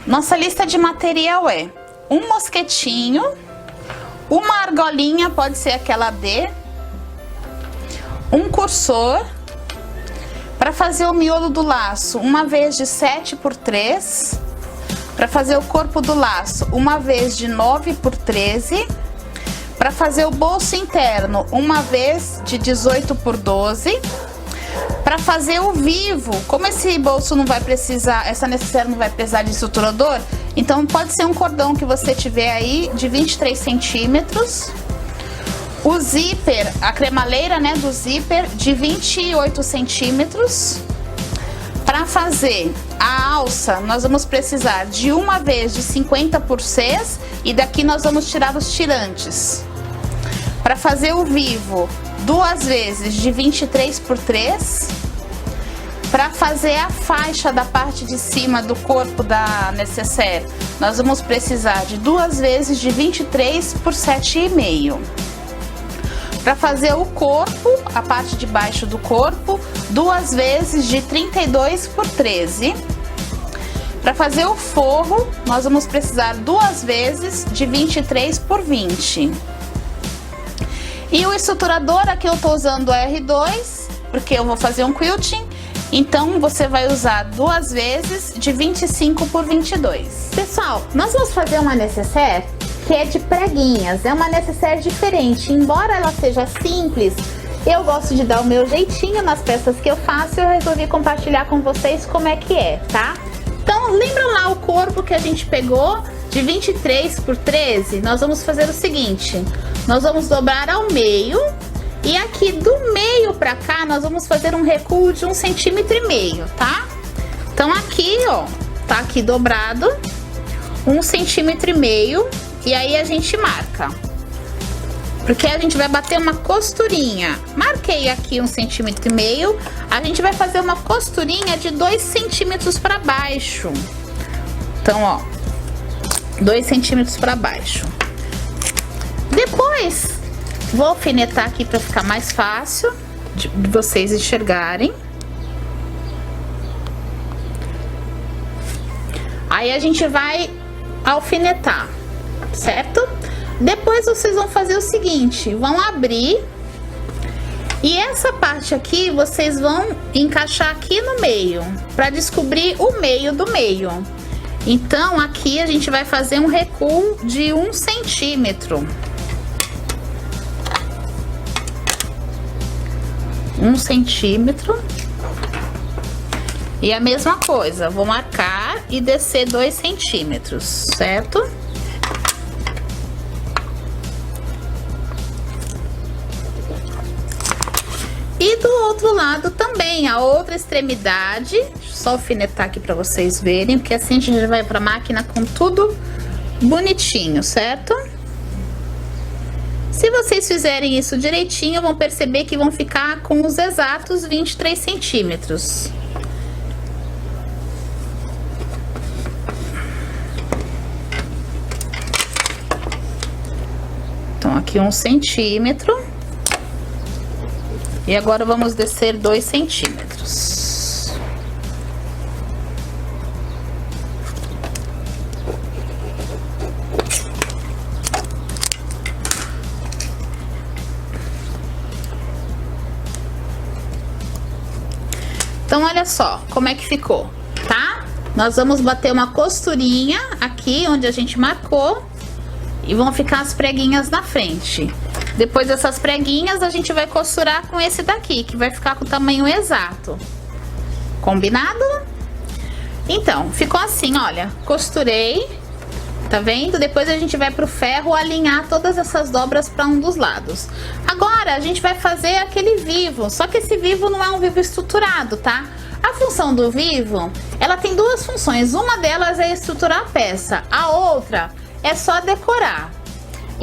Nossa lista de material é um mosquetinho, uma argolinha, pode ser aquela D, um cursor, para fazer o miolo do laço, uma vez de 7x3, para fazer o corpo do laço, uma vez de 9x13, para fazer o bolso interno, uma vez de 18x12, para fazer o vivo, como esse bolso não vai precisar, essa necessaire não vai precisar de estruturador, então pode ser um cordão que você tiver aí de 23 centímetros. O zíper, a cremaleira, né, do zíper de 28 centímetros. Para fazer a alça, nós vamos precisar de uma vez de 50x6 e daqui nós vamos tirar os tirantes. Para fazer o vivo, duas vezes de 23x3. Para fazer a faixa da parte de cima do corpo da necessaire, nós vamos precisar de duas vezes de 23x7,5. Para fazer o corpo, a parte de baixo do corpo, duas vezes de 32x13. Para fazer o forro, nós vamos precisar duas vezes de 23x20. E o estruturador, aqui eu tô usando o R2, porque eu vou fazer um quilting, então você vai usar duas vezes de 25x22. Pessoal, nós vamos fazer uma necessaire que é de preguinhas, é uma necessaire diferente, embora ela seja simples, eu gosto de dar o meu jeitinho nas peças que eu faço e eu resolvi compartilhar com vocês como é que é, tá? Então, lembram lá o corpo que a gente pegou de 23x13? Nós vamos fazer o seguinte, nós vamos dobrar ao meio e aqui do meio pra cá nós vamos fazer um recuo de 1,5 cm, tá? Então aqui, ó, tá aqui dobrado, 1,5 cm. E aí a gente marca, porque a gente vai bater uma costurinha. Marquei aqui 1,5 cm, a gente vai fazer uma costurinha de 2 centímetros para baixo. Então, ó, 2 centímetros para baixo. Depois, vou alfinetar aqui para ficar mais fácil de vocês enxergarem. Aí a gente vai alfinetar, certo? Depois vocês vão fazer o seguinte, vão abrir e essa parte aqui vocês vão encaixar aqui no meio para descobrir o meio do meio. Então aqui a gente vai fazer um recuo de 1 centímetro. 1 centímetro. E a mesma coisa, vou marcar e descer 2 centímetros, certo? E do outro lado também, a outra extremidade, deixa eu só alfinetar aqui para vocês verem, porque assim a gente já vai para a máquina com tudo bonitinho, certo? Se vocês fizerem isso direitinho, vão perceber que vão ficar com os exatos 23 centímetros. Então, aqui 1 centímetro. E agora vamos descer 2 centímetros. Então, olha só como é que ficou, tá? Nós vamos bater uma costurinha aqui onde a gente marcou e vão ficar as preguinhas na frente. Depois dessas preguinhas, a gente vai costurar com esse daqui, que vai ficar com o tamanho exato. Combinado? Então, ficou assim, olha. Costurei, tá vendo? Depois a gente vai pro ferro alinhar todas essas dobras para um dos lados. Agora, a gente vai fazer aquele vivo, só que esse vivo não é um vivo estruturado, tá? A função do vivo, ela tem duas funções. Uma delas é estruturar a peça, a outra é só decorar.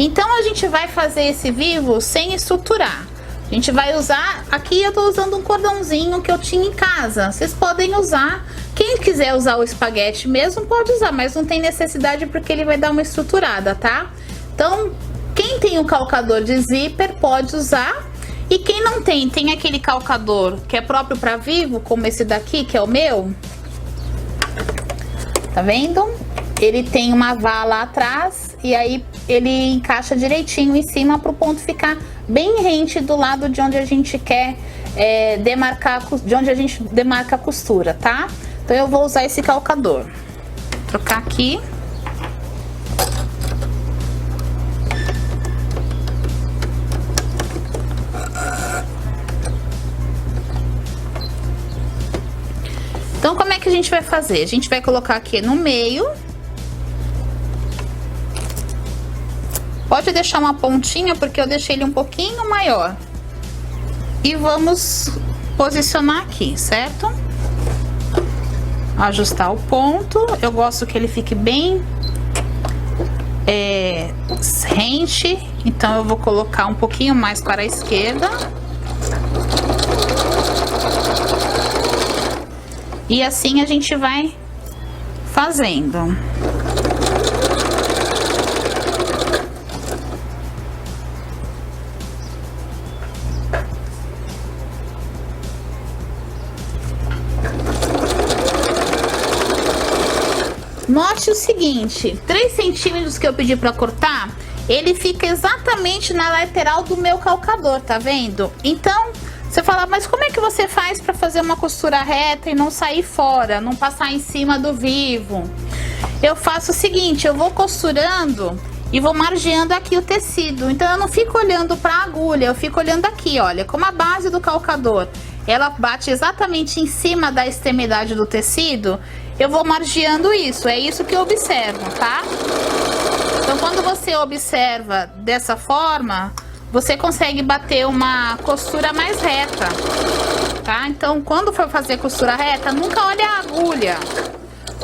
Então a gente vai fazer esse vivo sem estruturar. A gente vai usar, aqui eu tô usando um cordãozinho que eu tinha em casa. Vocês podem usar, quem quiser usar o espaguete mesmo pode usar, mas não tem necessidade porque ele vai dar uma estruturada, tá? Então, quem tem um calcador de zíper pode usar. E quem não tem, tem aquele calcador que é próprio para vivo, como esse daqui, que é o meu. Tá vendo? ele tem uma vala atrás e aí ele encaixa direitinho em cima para o ponto ficar bem rente do lado de onde a gente quer demarcar, de onde a gente demarca a costura, tá? Então eu vou usar esse calcador. Vou trocar aqui. Então como é que a gente vai fazer? A gente vai colocar aqui no meio. Pode deixar uma pontinha, porque eu deixei ele um pouquinho maior. E vamos posicionar aqui, certo? Ajustar o ponto. Eu gosto que ele fique bem rente. Então eu vou colocar um pouquinho mais para a esquerda. E assim a gente vai fazendo. Note o seguinte, 3 centímetros que eu pedi para cortar, ele fica exatamente na lateral do meu calcador, tá vendo? Então, você fala, mas como é que você faz para fazer uma costura reta e não sair fora, não passar em cima do vivo? Eu faço o seguinte, eu vou costurando e vou margeando aqui o tecido. Então eu não fico olhando para a agulha, eu fico olhando aqui, olha, como a base do calcador, ela bate exatamente em cima da extremidade do tecido, eu vou margeando isso, é isso que eu observo, tá? Então quando você observa dessa forma, você consegue bater uma costura mais reta, tá? Então, quando for fazer costura reta, nunca olhe a agulha.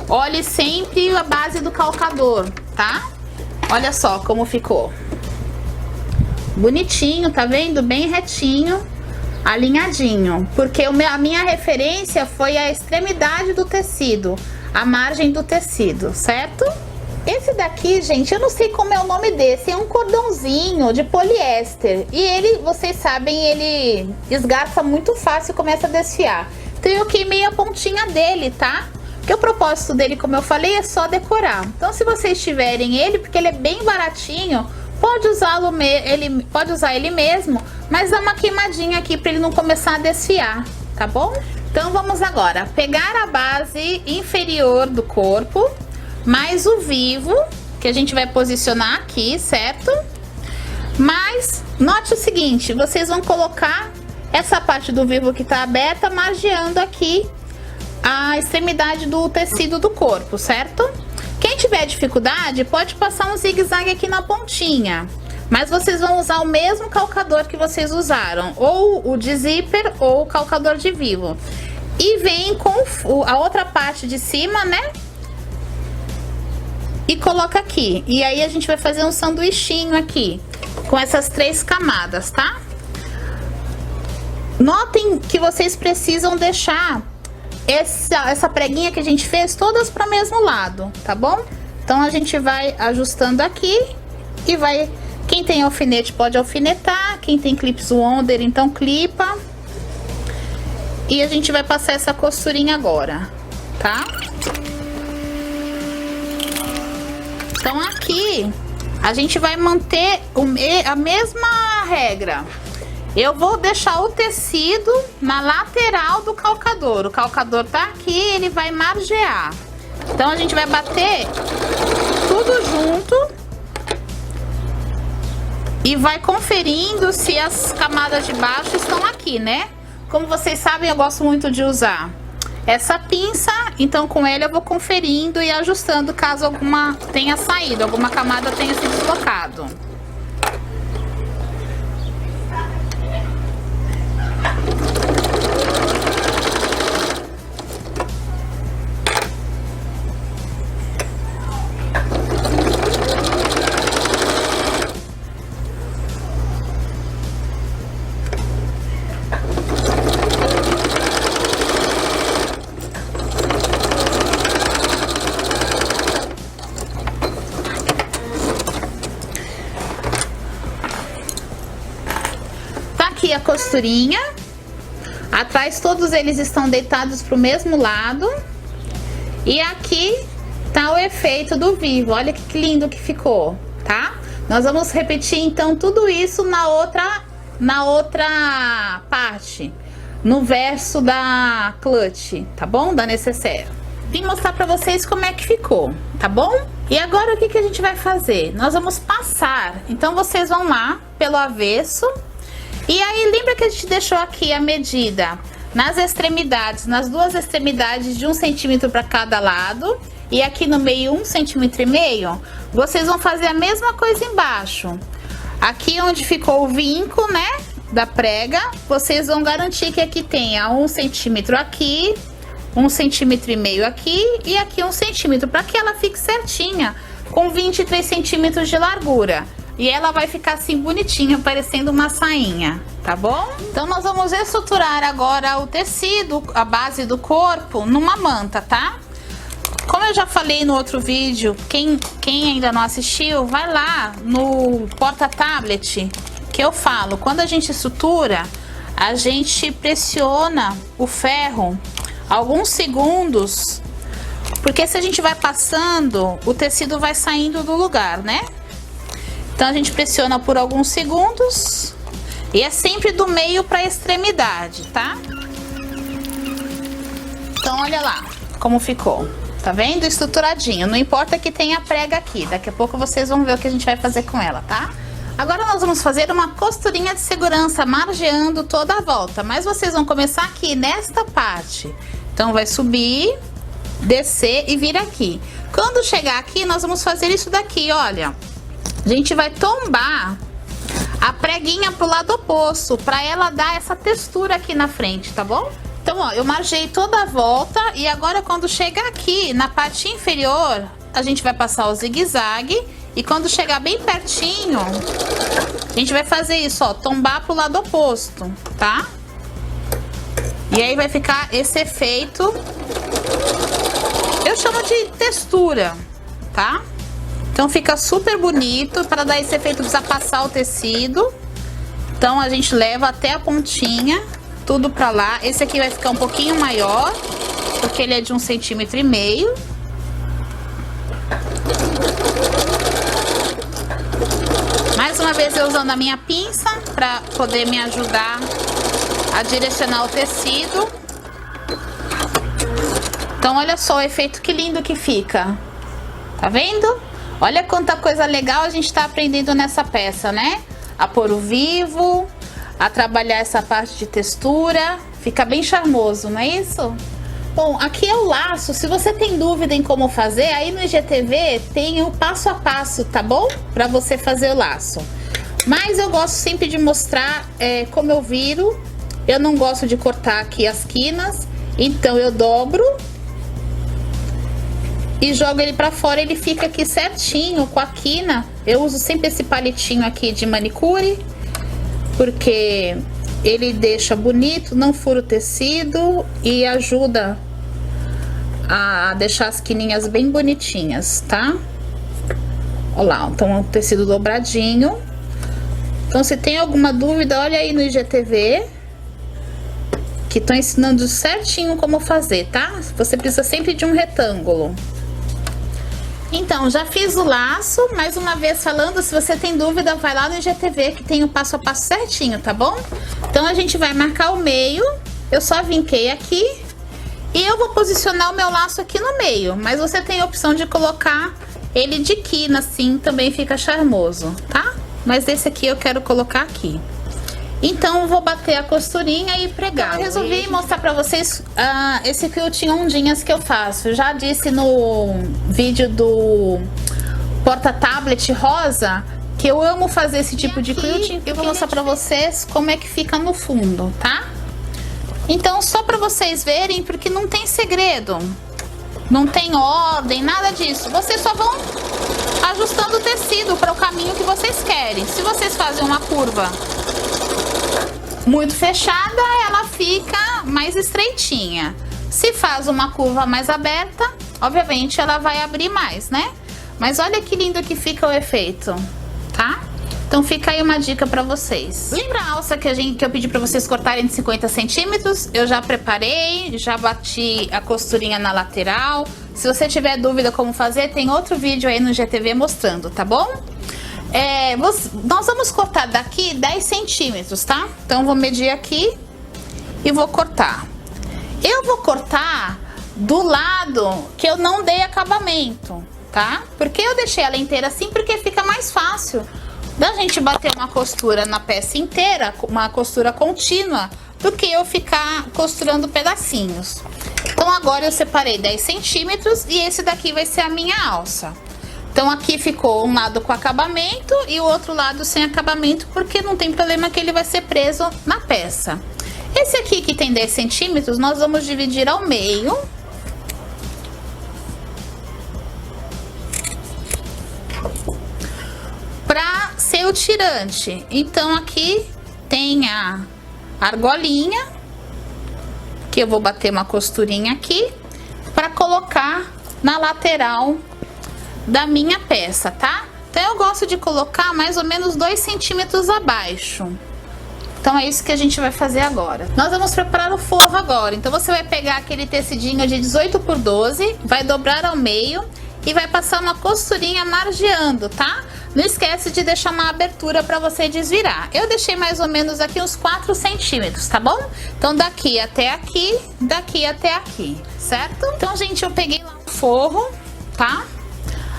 Olhe sempre a base do calcador, tá? Olha só como ficou. Bonitinho, tá vendo? Bem retinho, alinhadinho. Porque a minha referência foi a extremidade do tecido, a margem do tecido, certo? Esse daqui, gente, eu não sei como é o nome desse, é um cordãozinho de poliéster. E ele, vocês sabem, ele esgarça muito fácil e começa a desfiar. Então eu queimei a pontinha dele, tá? Porque o propósito dele, como eu falei, é só decorar. Então se vocês tiverem ele, porque ele é bem baratinho, pode usar ele mesmo, mas dá uma queimadinha aqui para ele não começar a desfiar, tá bom? Então vamos agora pegar a base inferior do corpo, mais o vivo, que a gente vai posicionar aqui, certo? Mas, note o seguinte, vocês vão colocar essa parte do vivo que tá aberta, margeando aqui a extremidade do tecido do corpo, certo? Quem tiver dificuldade, pode passar um zigue-zague aqui na pontinha. Mas vocês vão usar o mesmo calcador que vocês usaram, ou o de zíper, ou o calcador de vivo. E vem com a outra parte de cima, né? E coloca aqui. E aí a gente vai fazer um sanduichinho aqui, com essas 3 camadas, tá? Notem que vocês precisam deixar essa preguinha que a gente fez todas para o mesmo lado, tá bom? Então a gente vai ajustando aqui e vai... Quem tem alfinete pode alfinetar, quem tem clips Wonder, então clipa. E a gente vai passar essa costurinha agora, tá? Então aqui a gente vai manter a mesma regra. Eu vou deixar o tecido na lateral do calcador. O calcador tá aqui, ele vai margear. Então a gente vai bater tudo junto e vai conferindo se as camadas de baixo estão aqui, né? Como vocês sabem, eu gosto muito de usar essa pinça, então com ele eu vou conferindo e ajustando caso alguma tenha saído, alguma camada tenha se deslocado. A costurinha atrás, todos eles estão deitados para o mesmo lado, e aqui tá o efeito do vivo. Olha que lindo que ficou, tá? Nós vamos repetir então tudo isso na outra parte, no verso da clutch, tá bom? Da necessaire. Vim mostrar pra vocês como é que ficou, tá bom? E agora o que a gente vai fazer? Nós vamos passar, então vocês vão lá pelo avesso. E aí lembra que a gente deixou aqui a medida nas extremidades, nas duas extremidades de 1 centímetro para cada lado. E aqui no meio 1,5 centímetro. Vocês vão fazer a mesma coisa embaixo. Aqui onde ficou o vinco, né, da prega, vocês vão garantir que aqui tenha 1 centímetro aqui, 1,5 centímetro aqui e aqui 1 centímetro, para que ela fique certinha, com 23 centímetros de largura. E ela vai ficar assim bonitinha, parecendo uma sainha, tá bom? Então nós vamos estruturar agora o tecido, a base do corpo, numa manta, tá? Como eu já falei no outro vídeo, quem ainda não assistiu, vai lá no porta-tablet que eu falo. Quando a gente estrutura, a gente pressiona o ferro alguns segundos, porque se a gente vai passando, o tecido vai saindo do lugar, né? Então a gente pressiona por alguns segundos e é sempre do meio para a extremidade, tá? Então olha lá como ficou. Tá vendo? Estruturadinho. Não importa que tenha prega aqui. Daqui a pouco vocês vão ver o que a gente vai fazer com ela, tá? Agora nós vamos fazer uma costurinha de segurança, margeando toda a volta. Mas vocês vão começar aqui, nesta parte. Então vai subir, descer e vir aqui. Quando chegar aqui, nós vamos fazer isso daqui, olha. A gente vai tombar a preguinha pro lado oposto, pra ela dar essa textura aqui na frente, tá bom? Então, ó, eu margei toda a volta e agora quando chegar aqui na parte inferior, a gente vai passar o zigue-zague e quando chegar bem pertinho, a gente vai fazer isso, ó, tombar pro lado oposto, tá? E aí vai ficar esse efeito, eu chamo de textura, tá? Então fica super bonito, para dar esse efeito precisa passar o tecido. Então a gente leva até a pontinha. Tudo pra lá. Esse aqui vai ficar um pouquinho maior, porque ele é de 1,5 centímetro. Mais uma vez eu usando a minha pinça pra poder me ajudar a direcionar o tecido. Então olha só o efeito que lindo que fica. Tá vendo? Olha quanta coisa legal a gente tá aprendendo nessa peça, né? A pôr o vivo, a trabalhar essa parte de textura, fica bem charmoso, não é isso? Bom, aqui é o laço. Se você tem dúvida em como fazer, aí no IGTV tem o passo a passo, tá bom? Pra você fazer o laço. Mas eu gosto sempre de mostrar como eu viro. Eu não gosto de cortar aqui as quinas, então eu dobro e jogo ele pra fora. Ele fica aqui certinho com a quina. Eu uso sempre esse palitinho aqui de manicure, porque ele deixa bonito, não fura o tecido e ajuda a deixar as quininhas bem bonitinhas, tá? Olha lá, então o tecido dobradinho. Então se tem alguma dúvida, olha aí no IGTV, que tô ensinando certinho como fazer, tá? Você precisa sempre de um retângulo. Então, já fiz o laço, mais uma vez falando, se você tem dúvida, vai lá no IGTV que tem o passo a passo certinho, tá bom? Então, a gente vai marcar o meio, eu só vinquei aqui, e eu vou posicionar o meu laço aqui no meio, mas você tem a opção de colocar ele de quina, assim, também fica charmoso, tá? Mas esse aqui eu quero colocar aqui. Então, eu vou bater a costurinha e pregar. Eu resolvi mostrar pra vocês esse quilting ondinhas que eu faço. Eu já disse no vídeo do porta-tablet rosa que eu amo fazer esse tipo de quilting. Eu vou mostrar pra vocês como é que fica no fundo, tá? Então, só pra vocês verem, porque não tem segredo. Não tem ordem, nada disso. Vocês só vão ajustando o tecido para o caminho que vocês querem. Se vocês fazem uma curva muito fechada, ela fica mais estreitinha. Se faz uma curva mais aberta, obviamente ela vai abrir mais, né? Mas olha que lindo que fica o efeito, tá? Então fica aí uma dica pra vocês. Lembra a alça que eu pedi pra vocês cortarem de 50 centímetros? Eu já preparei, já bati a costurinha na lateral, Se você tiver dúvida como fazer, tem outro vídeo aí no GTV mostrando, tá bom? Nós vamos cortar daqui 10 centímetros, tá? Então, vou medir aqui e vou cortar. Eu vou cortar do lado que eu não dei acabamento, tá? Porque eu deixei ela inteira assim, porque fica mais fácil da gente bater uma costura na peça inteira, uma costura contínua, do que eu ficar costurando pedacinhos. Então, agora eu separei 10 centímetros e esse daqui vai ser a minha alça. Então, aqui ficou um lado com acabamento e o outro lado sem acabamento, porque não tem problema que ele vai ser preso na peça. Esse aqui que tem 10 centímetros, nós vamos dividir ao meio. Pra ser o tirante. Então, aqui tem a argolinha, que eu vou bater uma costurinha aqui, pra colocar na lateral da minha peça, tá? Então, eu gosto de colocar mais ou menos 2 centímetros abaixo. Então, é isso que a gente vai fazer agora. Nós vamos preparar o forro agora. Então, você vai pegar aquele tecidinho de 18 por 12, vai dobrar ao meio e vai passar uma costurinha margeando, tá? Não esquece de deixar uma abertura para você desvirar. Eu deixei mais ou menos aqui uns 4 centímetros, tá bom? Então, daqui até aqui, certo? Então, gente, eu peguei lá o forro, tá?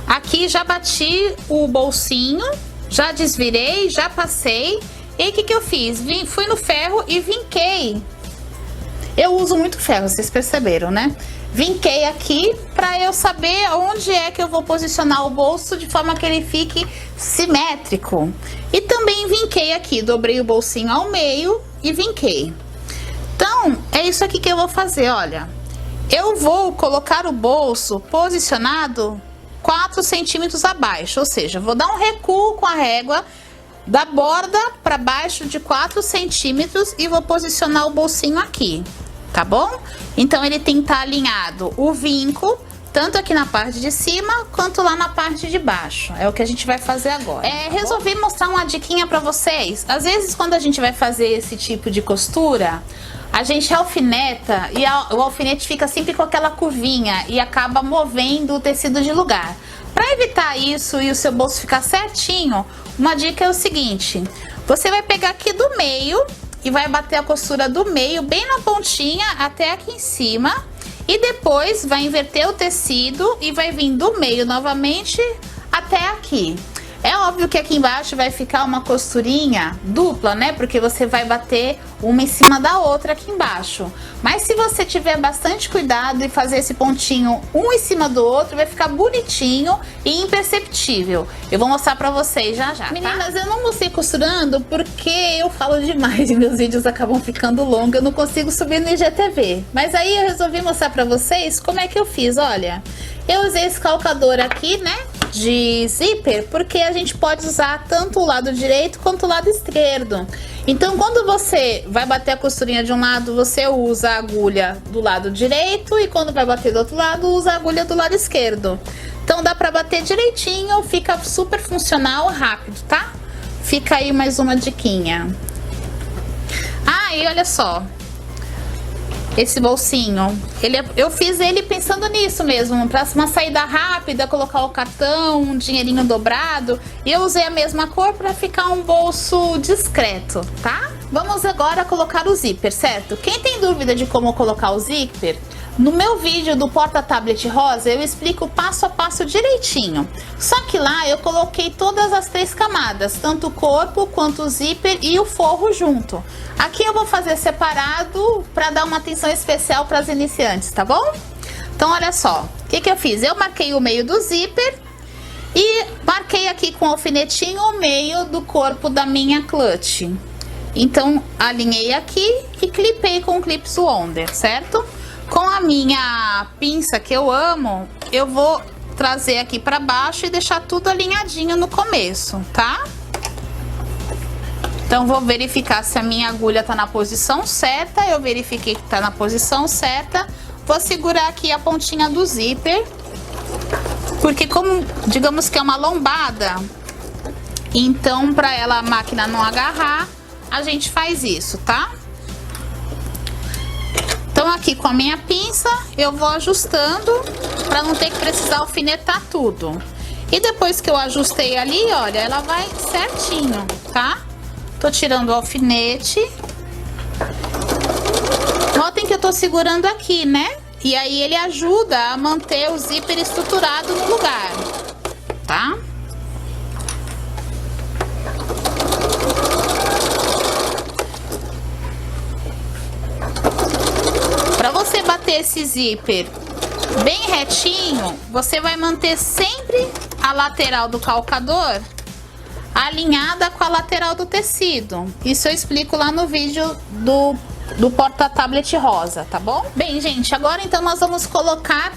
Aqui já bati o bolsinho, já desvirei, já passei. E aí, o que eu fiz? Fui no ferro e vinquei. Eu uso muito ferro, vocês perceberam, né? Vinquei aqui pra eu saber onde é que eu vou posicionar o bolso de forma que ele fique simétrico. E também vinquei aqui, dobrei o bolsinho ao meio e vinquei. Então, é isso aqui que eu vou fazer, olha. Eu vou colocar o bolso posicionado 4 centímetros abaixo, ou seja, vou dar um recuo com a régua da borda para baixo de 4 centímetros e vou posicionar o bolsinho aqui, tá bom? Então, ele tem que estar alinhado o vinco, tanto aqui na parte de cima, quanto lá na parte de baixo. É o que a gente vai fazer agora. Resolvi mostrar uma diquinha pra vocês. Às vezes, quando a gente vai fazer esse tipo de costura, a gente alfineta e o alfinete fica sempre com aquela curvinha e acaba movendo o tecido de lugar. Para evitar isso e o seu bolso ficar certinho, uma dica é o seguinte: você vai pegar aqui do meio e vai bater a costura do meio bem na pontinha até aqui em cima, e depois vai inverter o tecido e vai vir do meio novamente até aqui. É óbvio que aqui embaixo vai ficar uma costurinha dupla, né? Porque você vai bater uma em cima da outra aqui embaixo. Mas se você tiver bastante cuidado e fazer esse pontinho um em cima do outro, vai ficar bonitinho e imperceptível. Eu vou mostrar pra vocês já já, tá? Meninas, eu não mostrei costurando porque eu falo demais e meus vídeos acabam ficando longos. Eu não consigo subir no IGTV. Mas aí eu resolvi mostrar pra vocês como é que eu fiz, olha. Eu usei esse calcador aqui, né, de zíper, porque a gente pode usar tanto o lado direito quanto o lado esquerdo. Então, quando você vai bater a costurinha de um lado, você usa a agulha do lado direito, e quando vai bater do outro lado, usa a agulha do lado esquerdo. Então, dá pra bater direitinho, fica super funcional, rápido, tá? Fica aí mais uma diquinha. Ah, e olha só. Esse bolsinho, eu fiz ele pensando nisso mesmo, para uma saída rápida, colocar o cartão, um dinheirinho dobrado. E eu usei a mesma cor para ficar um bolso discreto, tá? Vamos agora colocar o zíper, certo? Quem tem dúvida de como colocar o zíper, no meu vídeo do porta-tablet rosa eu explico passo a passo direitinho. Só que lá eu coloquei todas as 3 camadas, tanto o corpo quanto o zíper e o forro junto. Aqui eu vou fazer separado para dar uma atenção especial para as iniciantes, tá bom? Então, olha só, o que eu fiz? Eu marquei o meio do zíper e marquei aqui com o alfinetinho o meio do corpo da minha clutch. Então, alinhei aqui e clipei com o Clips Wonder, certo? Com a minha pinça, que eu amo, eu vou trazer aqui para baixo e deixar tudo alinhadinho no começo, tá? Então, vou verificar se a minha agulha tá na posição certa. Eu verifiquei que tá na posição certa. Vou segurar aqui a pontinha do zíper, porque como, digamos que é uma lombada, então, para ela, a máquina não agarrar, a gente faz isso, tá? Então, Então aqui com a minha pinça eu vou ajustando para não ter que precisar alfinetar tudo. E depois que eu ajustei ali, olha, ela vai certinho, tá? Tô tirando o alfinete. Notem que eu tô segurando aqui, né? E aí ele ajuda a manter o zíper estruturado no lugar, tá? Para você bater esse zíper bem retinho, você vai manter sempre a lateral do calcador alinhada com a lateral do tecido. Isso eu explico lá no vídeo do porta-tablet rosa, tá bom? Bem, gente, agora então nós vamos colocar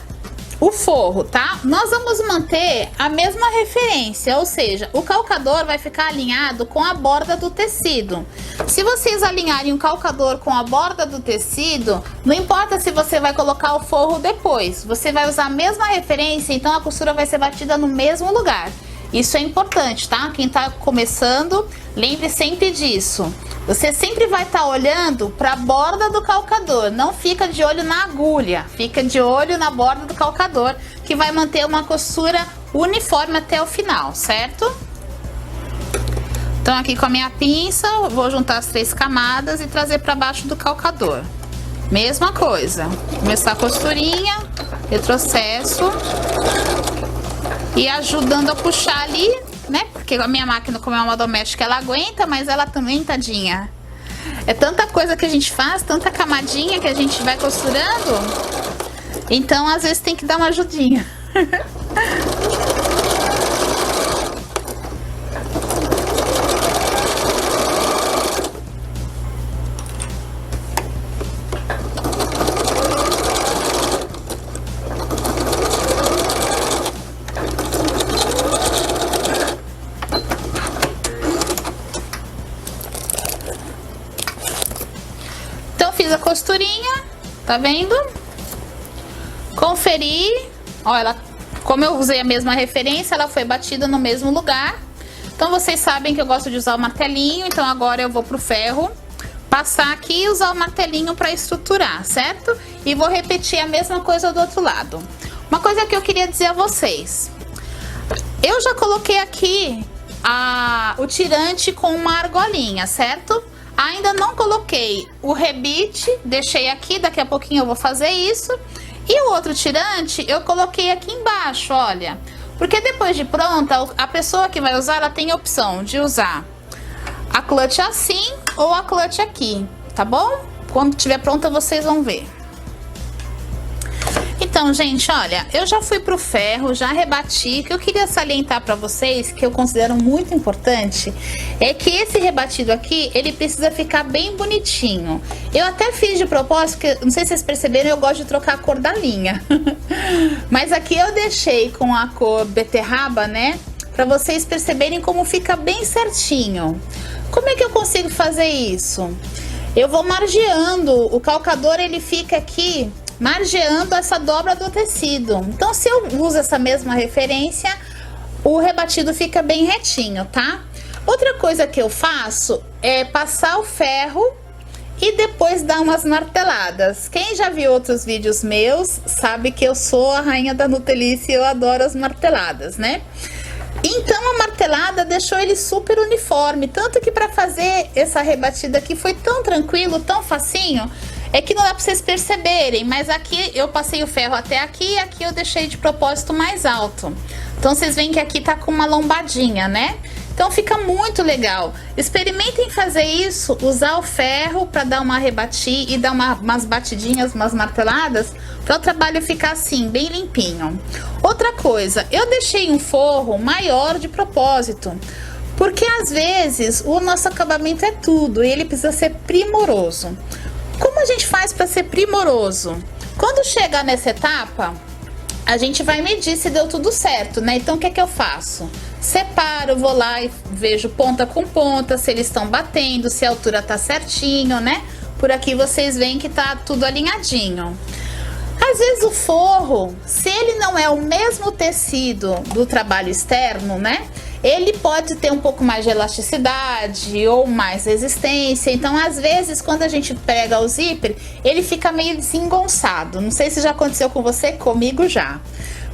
o forro, tá? Nós vamos manter a mesma referência, ou seja, o calcador vai ficar alinhado com a borda do tecido. Se vocês alinharem o calcador com a borda do tecido, não importa se você vai colocar o forro depois, você vai usar a mesma referência, então a costura vai ser batida no mesmo lugar. Isso é importante, tá? Quem tá começando, lembre sempre disso. Você sempre vai estar olhando para a borda do calcador, não fica de olho na agulha, fica de olho na borda do calcador, que vai manter uma costura uniforme até o final, certo? Então aqui com a minha pinça, vou juntar as 3 camadas e trazer para baixo do calcador. Mesma coisa, começar a costurinha, retrocesso e ajudando a puxar ali, né? Porque a minha máquina, como é uma doméstica, ela aguenta, mas ela também, tadinha. É tanta coisa que a gente faz, tanta camadinha que a gente vai costurando. Então, às vezes, tem que dar uma ajudinha. Fiz a costurinha, tá vendo? Conferi, ó, ela, como eu usei a mesma referência, ela foi batida no mesmo lugar. Então vocês sabem que eu gosto de usar o martelinho, então agora eu vou pro ferro, passar aqui e usar o martelinho para estruturar, certo? E vou repetir a mesma coisa do outro lado. Uma coisa que eu queria dizer a vocês, eu já coloquei aqui o tirante com uma argolinha, certo? Ainda não coloquei o rebite, deixei aqui, daqui a pouquinho eu vou fazer isso. E o outro tirante eu coloquei aqui embaixo, olha. Porque depois de pronta, a pessoa que vai usar, ela tem a opção de usar a clutch assim ou a clutch aqui, tá bom? Quando tiver pronta vocês vão ver. Então, gente, olha, eu já fui pro ferro, já rebati. O que eu queria salientar pra vocês, que eu considero muito importante, é que esse rebatido aqui, ele precisa ficar bem bonitinho. Eu até fiz de propósito, porque, não sei se vocês perceberam, eu gosto de trocar a cor da linha. Mas aqui eu deixei com a cor beterraba, né? Pra vocês perceberem como fica bem certinho. Como é que eu consigo fazer isso? Eu vou margeando, o calcador ele fica aqui margeando essa dobra do tecido. Então, se eu uso essa mesma referência, o rebatido fica bem retinho, tá? Outra coisa que eu faço é passar o ferro e depois dar umas marteladas. Quem já viu outros vídeos meus sabe que eu sou a rainha da Nutelice e eu adoro as marteladas, né? Então a martelada deixou ele super uniforme, tanto que para fazer essa rebatida aqui foi tão tranquilo, tão facinho. É que não dá pra vocês perceberem, mas aqui eu passei o ferro até aqui e aqui eu deixei de propósito mais alto. Então vocês veem que aqui tá com uma lombadinha, né? Então fica muito legal. Experimentem fazer isso, usar o ferro pra dar uma rebatir e dar umas batidinhas, umas marteladas, para o trabalho ficar assim, bem limpinho. Outra coisa, eu deixei um forro maior de propósito, porque às vezes o nosso acabamento é tudo e ele precisa ser primoroso. Como a gente faz para ser primoroso? Quando chegar nessa etapa, a gente vai medir se deu tudo certo, né? Então o que é que eu faço? Separo, vou lá e vejo ponta com ponta, se eles estão batendo, se a altura tá certinho, né? Por aqui vocês veem que tá tudo alinhadinho. Às vezes o forro, se ele não é o mesmo tecido do trabalho externo, né? ele pode ter um pouco mais de elasticidade ou mais resistência. Então, às vezes, quando a gente prega o zíper, ele fica meio desengonçado. Não sei se já aconteceu com você, comigo já.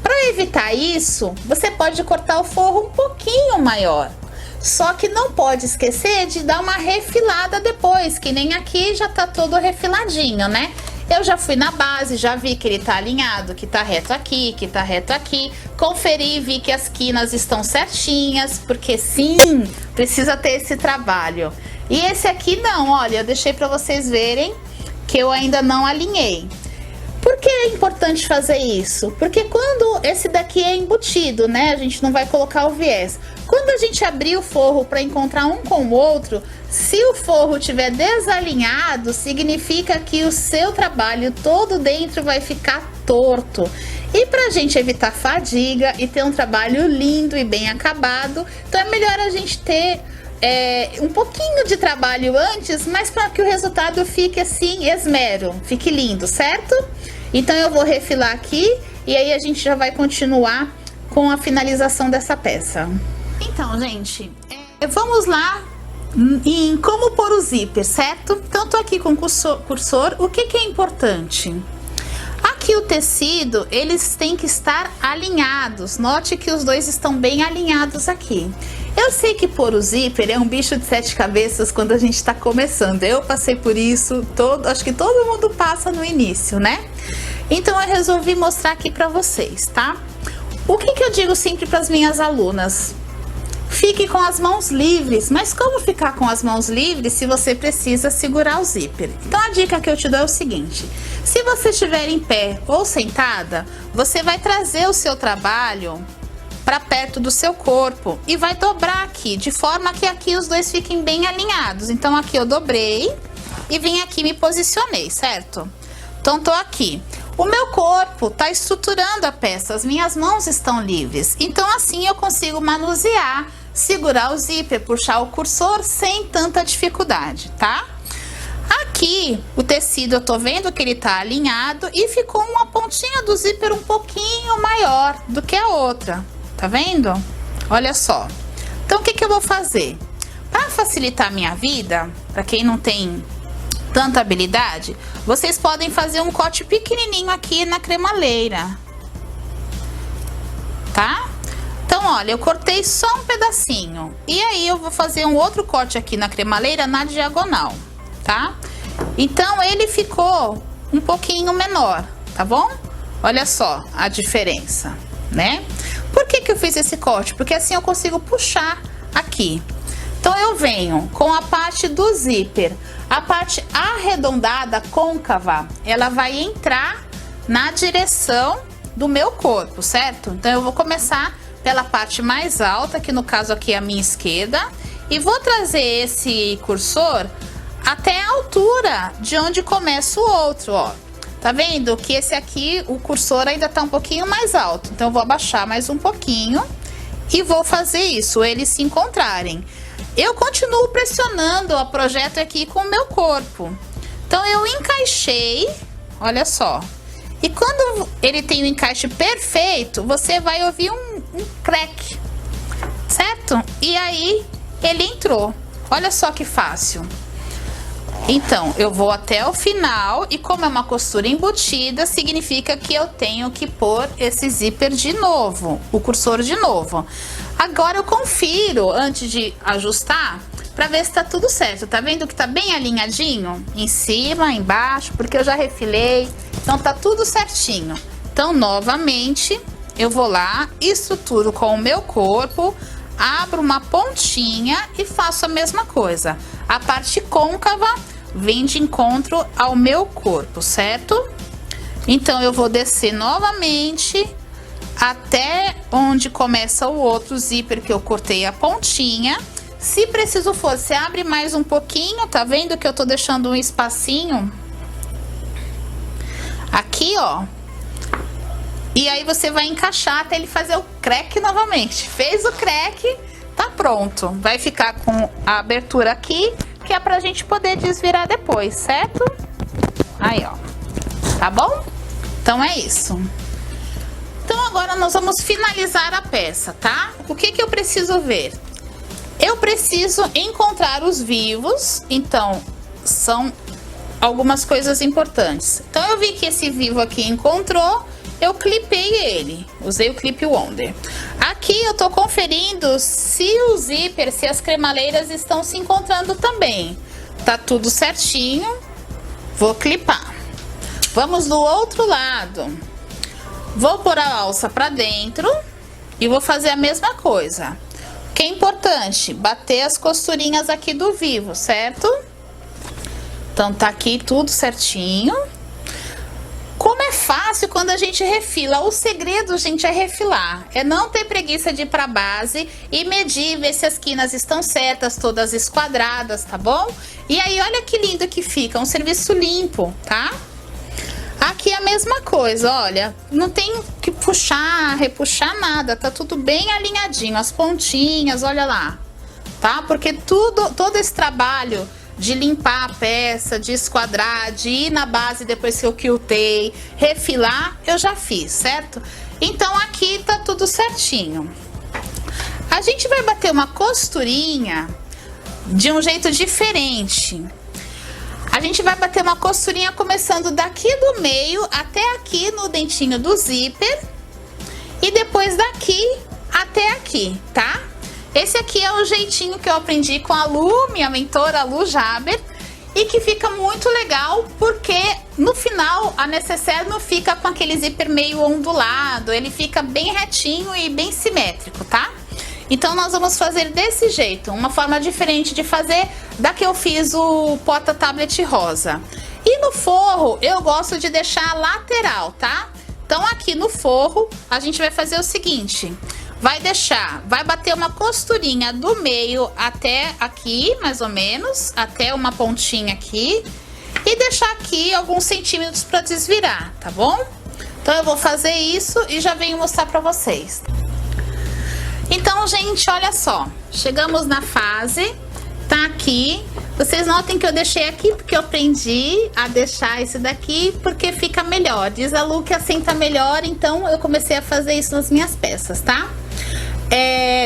Para evitar isso, você pode cortar o forro um pouquinho maior. Só que não pode esquecer de dar uma refilada depois, que nem aqui já tá todo refiladinho, né? Eu já fui na base, já vi que ele tá alinhado, que tá reto aqui, que tá reto aqui. Conferi, vi que as quinas estão certinhas, porque sim, precisa ter esse trabalho. E esse aqui não, olha, eu deixei pra vocês verem que eu ainda não alinhei. Por que é importante fazer isso? Porque quando esse daqui é embutido, né, a gente não vai colocar o viés. Quando a gente abrir o forro para encontrar um com o outro, se o forro estiver desalinhado, significa que o seu trabalho todo dentro vai ficar torto. E para a gente evitar fadiga e ter um trabalho lindo e bem acabado, então é melhor a gente ter um pouquinho de trabalho antes, mas para que o resultado fique assim, esmero, fique lindo, certo? Então eu vou refilar aqui e aí a gente já vai continuar com a finalização dessa peça. Então, gente, vamos lá em como pôr o zíper, certo? Então, tô aqui com o cursor. O que é importante? Aqui o tecido, eles têm que estar alinhados. Note que os dois estão bem alinhados aqui. Eu sei que pôr o zíper é um bicho de 7 cabeças quando a gente tá começando. Eu passei por isso, acho que todo mundo passa no início, né? Então eu resolvi mostrar aqui pra vocês, tá? O que eu digo sempre para as minhas alunas? Fique com as mãos livres. Mas como ficar com as mãos livres se você precisa segurar o zíper? Então a dica que eu te dou é o seguinte: se você estiver em pé ou sentada, você vai trazer o seu trabalho para perto do seu corpo e vai dobrar aqui, de forma que aqui os dois fiquem bem alinhados. Então aqui eu dobrei e vim aqui me posicionei, certo? Então tô aqui. O meu corpo tá estruturando a peça, as minhas mãos estão livres. Então assim eu consigo manusear, segurar o zíper, puxar o cursor sem tanta dificuldade, tá? Aqui o tecido eu tô vendo que ele tá alinhado e ficou uma pontinha do zíper um pouquinho maior do que a outra, tá vendo? Olha só. Então o que eu vou fazer? Para facilitar a minha vida, para quem não tem tanta habilidade, vocês podem fazer um corte pequenininho aqui na cremaleira, tá? Então, olha, eu cortei só um pedacinho. E aí eu vou fazer um outro corte aqui na cremaleira na diagonal, tá? Então, ele ficou um pouquinho menor, tá bom? Olha só a diferença, né? Por que eu fiz esse corte? Porque assim eu consigo puxar aqui. Então, eu venho com a parte do zíper, a parte arredondada, côncava, ela vai entrar na direção do meu corpo, certo? Então, eu vou começar pela parte mais alta, que no caso aqui é a minha esquerda, e vou trazer esse cursor até a altura de onde começa o outro, ó. Tá vendo que esse aqui, o cursor ainda tá um pouquinho mais alto, então eu vou abaixar mais um pouquinho e vou fazer isso, eles se encontrarem. Eu continuo pressionando o projeto aqui com o meu corpo. Então eu encaixei, olha só. E quando ele tem o encaixe perfeito, você vai ouvir um crack, certo? E aí ele entrou. Olha só que fácil. Então eu vou até o final e como é uma costura embutida, significa que eu tenho que pôr esse zíper de novo, o cursor de novo. Agora eu confiro antes de ajustar para ver se tá tudo certo. Tá vendo que tá bem alinhadinho? Em cima, embaixo, porque eu já refilei. Então tá tudo certinho. Então novamente eu vou lá, estruturo com o meu corpo, abro uma pontinha e faço a mesma coisa. A parte côncava vem de encontro ao meu corpo, certo? Então eu vou descer novamente até onde começa o outro zíper que eu cortei a pontinha. Se preciso for, você abre mais um pouquinho, tá vendo que eu tô deixando um espacinho aqui, ó. E aí você vai encaixar até ele fazer o crack novamente. Fez o crack, tá pronto. Vai ficar com a abertura aqui, que é pra gente poder desvirar depois, certo? Aí, ó. Tá bom? Então é isso. Então agora nós vamos finalizar a peça, tá? O que eu preciso ver? Eu preciso encontrar os vivos, então são algumas coisas importantes. Então eu vi que esse vivo aqui encontrou, eu clipei ele, usei o Clip Wonder. Aqui eu tô conferindo se o zíper, se as cremalheiras estão se encontrando também. Tá tudo certinho, vou clipar. Vamos do outro lado. Vou pôr a alça pra dentro e vou fazer a mesma coisa. O que é importante? Bater as costurinhas aqui do vivo, certo? Então tá aqui tudo certinho. Como é fácil quando a gente refila. O segredo, gente, é refilar. É não ter preguiça de ir pra base e medir, ver se as quinas estão certas, todas esquadradas, tá bom? E aí, olha que lindo que fica, um serviço limpo, tá? Aqui é a mesma coisa, olha, não tem que puxar, repuxar nada, tá tudo bem alinhadinho, as pontinhas, olha lá, tá? Porque todo esse trabalho de limpar a peça, de esquadrar, de ir na base depois que eu quiltei, refilar, eu já fiz, certo? Então aqui tá tudo certinho. A gente vai bater uma costurinha de um jeito diferente. A gente vai bater uma costurinha começando daqui do meio até aqui no dentinho do zíper e depois daqui até aqui, tá? Esse aqui é o jeitinho que eu aprendi com a Lu, minha mentora, a Lu Jaber, e que fica muito legal porque no final a necessaire não fica com aquele zíper meio ondulado, ele fica bem retinho e bem simétrico, tá? Então nós vamos fazer desse jeito, uma forma diferente de fazer da que eu fiz o porta-tablet rosa. E no forro eu gosto de deixar lateral, tá? Então aqui no forro a gente vai fazer o seguinte, vai bater uma costurinha do meio até aqui, mais ou menos, até uma pontinha aqui, e deixar aqui alguns centímetros para desvirar, tá bom? Então eu vou fazer isso e já venho mostrar para vocês. Então, gente, olha só, chegamos na fase, tá aqui, vocês notem que eu deixei aqui porque eu aprendi a deixar esse daqui porque fica melhor, diz a Lu que assim tá melhor, então eu comecei a fazer isso nas minhas peças, tá?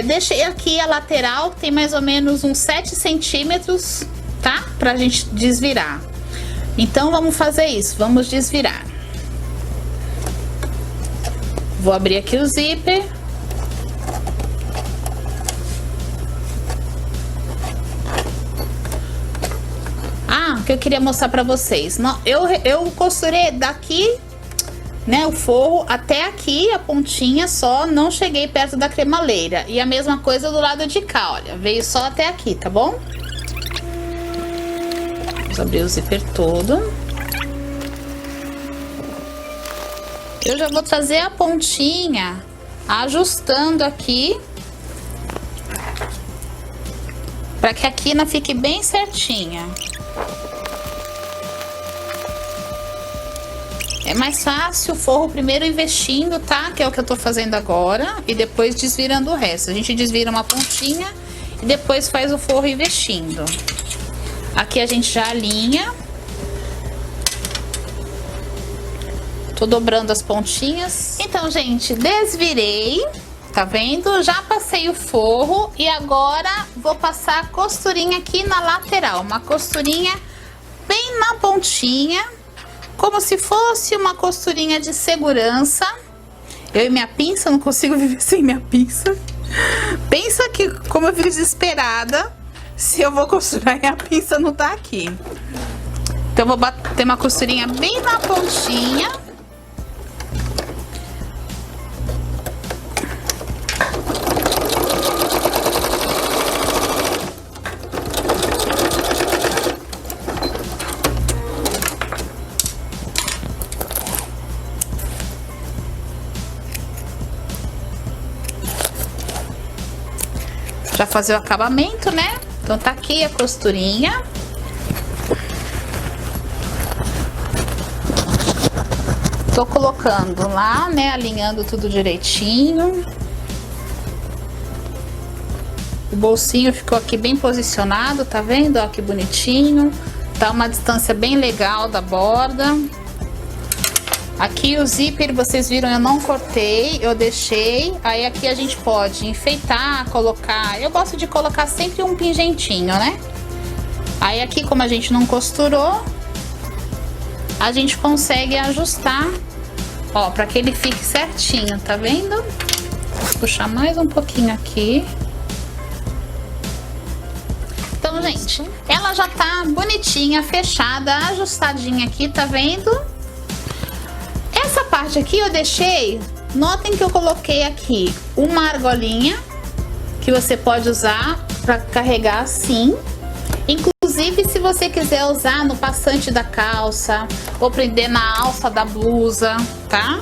Deixei aqui a lateral, tem mais ou menos uns 7 centímetros, tá? Pra gente desvirar. Então, vamos fazer isso, vamos desvirar. Vou abrir aqui o zíper. O que eu queria mostrar pra vocês, eu costurei daqui, né, o forro até aqui, a pontinha só, não cheguei perto da cremaleira. E a mesma coisa do lado de cá, olha, veio só até aqui, tá bom? Vamos abrir o zíper todo. Eu já vou trazer a pontinha ajustando aqui, pra que a quina fique bem certinha. É mais fácil o forro primeiro investindo, tá? Que é o que eu tô fazendo agora. E depois desvirando o resto. A gente desvira uma pontinha e depois faz o forro investindo. Aqui a gente já alinha. Tô dobrando as pontinhas. Então, gente, desvirei. Tá vendo? Já passei o forro. E agora vou passar a costurinha aqui na lateral. Uma costurinha bem na pontinha. Como se fosse uma costurinha de segurança. Eu e minha pinça, não consigo viver sem minha pinça. Pensa que como eu fico desesperada se eu vou costurar e a pinça não tá aqui. Então eu vou bater uma costurinha bem na pontinha. Pra fazer o acabamento, né? Então tá aqui a costurinha. Tô colocando lá, né? Alinhando tudo direitinho. O bolsinho ficou aqui bem posicionado, tá vendo? Ó, que bonitinho. Tá uma distância bem legal da borda. Aqui o zíper, vocês viram, eu não cortei, eu deixei. Aí aqui a gente pode enfeitar, colocar... Eu gosto de colocar sempre um pingentinho, né? Aí aqui, como a gente não costurou, a gente consegue ajustar, ó, pra que ele fique certinho, tá vendo? Vou puxar mais um pouquinho aqui. Então, gente, ela já tá bonitinha, fechada, ajustadinha aqui, tá vendo? Essa parte aqui eu deixei, notem que eu coloquei aqui uma argolinha, que você pode usar para carregar assim. Inclusive, se você quiser usar no passante da calça, ou prender na alça da blusa, tá?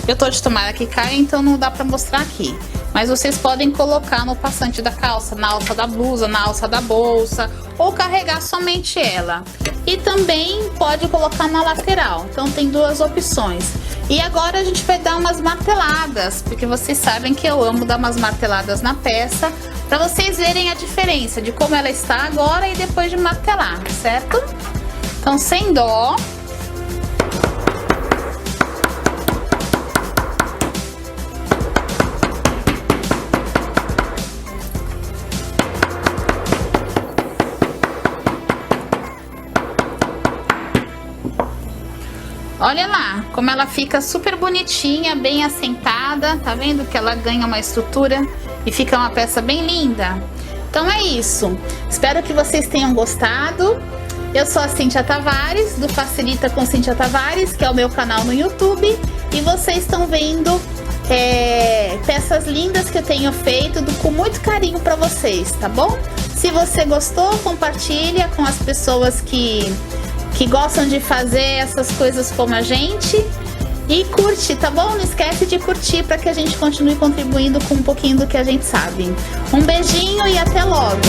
Eu tô de tomara que cai, então não dá pra mostrar aqui. Mas vocês podem colocar no passante da calça, na alça da blusa, na alça da bolsa, ou carregar somente ela. E também pode colocar na lateral, então tem duas opções. E agora a gente vai dar umas marteladas, porque vocês sabem que eu amo dar umas marteladas na peça, para vocês verem a diferença de como ela está agora e depois de martelar, certo? Então, sem dó. Olha lá, como ela fica super bonitinha, bem assentada, tá vendo que ela ganha uma estrutura e fica uma peça bem linda? Então é isso, espero que vocês tenham gostado. Eu sou a Cíntia Tavares, do Facilita com Cíntia Tavares, que é o meu canal no YouTube, e vocês estão vendo peças lindas que eu tenho feito com muito carinho pra vocês, tá bom? Se você gostou, compartilha com as pessoas que gostam de fazer essas coisas como a gente, e curte, tá bom? Não esquece de curtir para que a gente continue contribuindo com um pouquinho do que a gente sabe. Um beijinho e até logo!